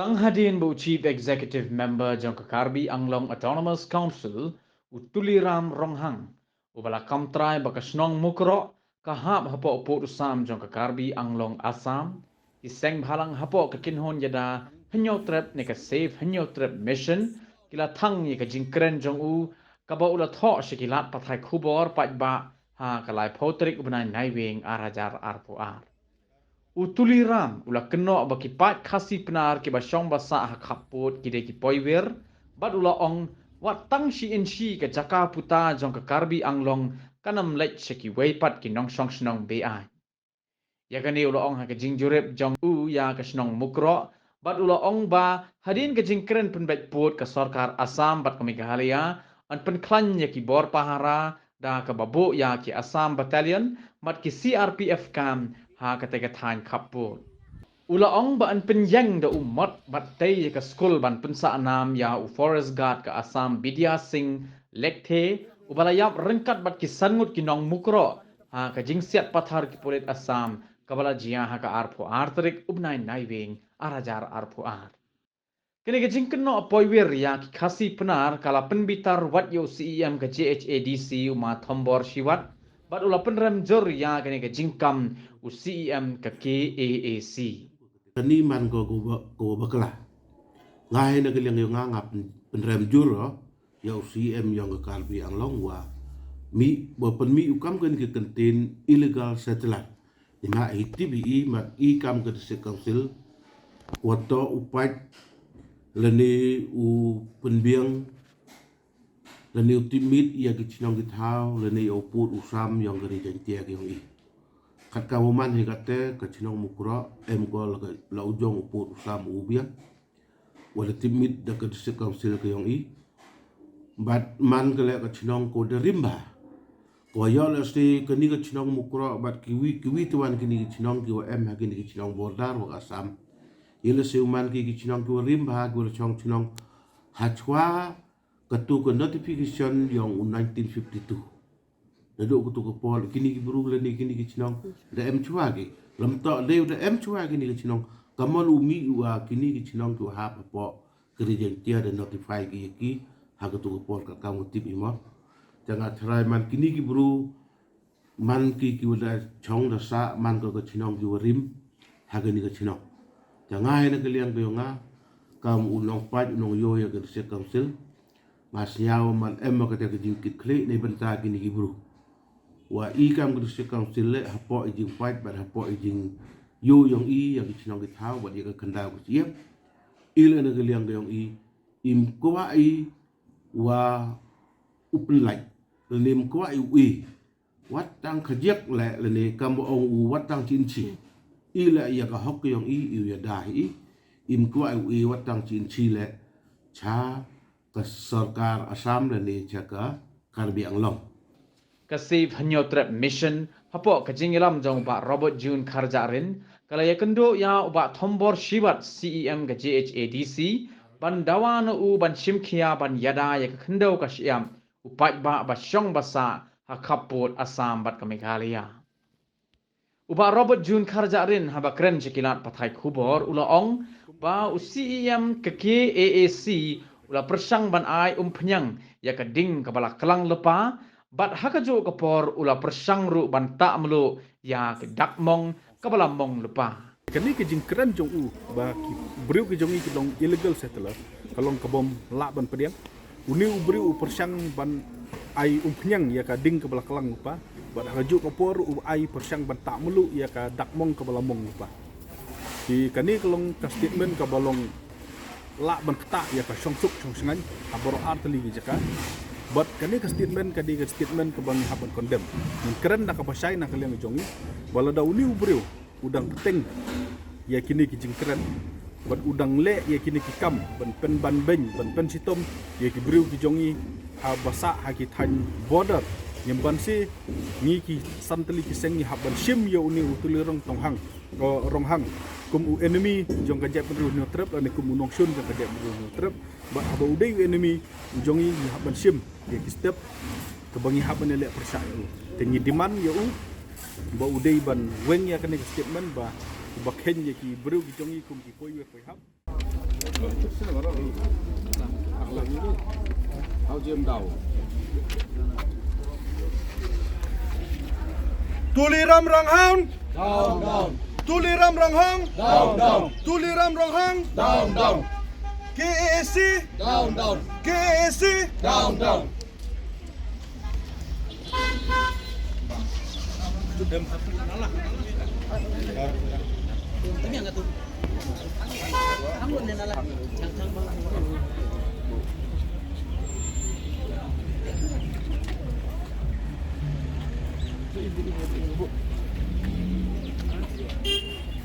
Kang Hadin bu Chief Executive Member Jong Kakarbi Anglong Autonomous Council utuliram ronghang ubala kamtrai bakasnong mukro kahap hapo uput usam Jong Kakarbi Anglong Assam iseng bhalang hapo kakinhon yada henyo trep ne ka safe henyo trep mission kila thang ye ka jingkren jong u kaba ula tho shikilat pathai khubor pajba ha kalai photrik ubnai naiwing arajar arpuar utuliram ula keno baki pat khasi penar ke basyong basa ha khaput kide ki poiwer bat ula ong wat tang shi in shi ke jaka puta jong ke karbi anglong kanam lech shiki weipat ki nong shong snong bi ya gani ula ong ha ke jingjurep jong u ya ke snong mukro bat ula ong ba hadin ke jingkren pen bet put ke sarkar asam bat ke meghalaya an pen klan ya ki bor pahara da ke babu ya ki asam battalion mat ki CRPF kam ha katega thain khapur ula ong ba an penyang da umat bat tay ka skul ban pensa nam ya u forest guard ka asam bidya sing lekte ubalayap rengkat bat ki sangut ki nong mukro ha ka jingsiat pathar ki polit asam kabala jia ha ka arpho artrik ubnai naiwing arajar arpho ar kini ka jingkeno apoiwir ya ki khasi penar kala penbitar wat yo CEM ka JHADC uma thombor siwat bat ula penrem jor ya kini ka jingkam u CEM ka KAAC Kani man ko bakla ngai na kaliang yung ngap penrem juro ya CM yang ke kalbi ang longwa mi bopen mi ukam kan ke contain illegal settler ina ITBI mat I kam ke se council wato upat leni u penbiang leni utimit ya ke chinong ke thau leni oput usam yang ke jentia ke i kat kawaman hingate ke chinong mukura ko la ujong uput usam ubia wala timit da ke se council ke i bat man ke le ke chinong ko derimba ko yo la sti ke ni ke chinong mukura bat kiwi tuan kini ke chinong ki wa ha kini ke chinong bordar wa asam ile se uman ki chinong ki rimba ko chinong hachwa ketu ke notification yang 1952 Daduk kutu ke pol kini ki buru ni kini ki chinong da chua ki lam to le da chua kini ki chinong kamal umi wa kini ki chinong tu ha po kerja dia da notify ki ha kutu ke pol ka kamu tip imo jangan try man kini ki buru man ki wada chong da sa man ko ke chinong ki rim ha kini ki chinong jangan na kalian ko nga kam unong pat unong yo ya ke se council mas nyaw man ka te ke jingkit kle ni benta kini ki buru wa I kam ke se council le hapo jing fight but hapo jing yo yang I yang chinong ke thau wa dia ke kenda ko siap ile na ke liang yang I im ko ai wa uplai lim ko ai wi wat tang khajek le ni kam ong u wat tang chin chi ile ya ka hok yang I ya dai im ko ai wi wat tang chin chi le cha ka sarkar asam le ni cha ka karbi anglong kasif hanyo trap mission hapo kajingilam jong ba Robert June Kharjarin kala ya kendo ya uba thombor shibat CEM ka JHADC ban dawan u ban shimkhia ban yada ya kendo ka siam upat ba syong basa hakaput asam bat ka Meghalaya uba Robert June Kharjarin haba kren chikilat pathai khubor ula ong ba u CEM ka KAAC ula persang ban ai phnyang ya ka ding ka bala kelang lepa bat hakajo kapor ula persang ru ban ta melu ya ke dakmong kabalamong lepa kani ke jingkran jong u ba ki briu ke jongi ke dong illegal settler kalong kabom la ban pediang uni u briu persang ban ai phnyang ya ka ding ke belakang lupa bat hakajo kapor u ai persang ban ta melu ya ka dakmong kabalamong lupa di kani kalong ka statement ka balong la ban kata ya ka songsuk songsengan aboro artli jaka but kani ka statement ke bang haban condemn min keren na kapasay na kaliang jongi wala daw ni ubriw udang peteng ya kini ki jingkeren but udang le ya kini ki kam ban ben ban sitom ya ki briw ki jongi ha basa ha ki than border nyemban si ni ki santeli ki sengi haban sim ya uni utulirong tonghang ko ronghang kum u enemy jong ka jep ru no trap ani kum unong sun ka jep ru no trap ba aba udai enemy jongi ni haban sim ya ki step ke bangi haban le persaya tengi demand ya u ba udai ban weng ya kan statement ba ken ya ki bru ki jongi kum ki poi we poi hab Tuliram Ranghang. Tuliram Ranghang. Tuliram Ranghang. KAC. KAC.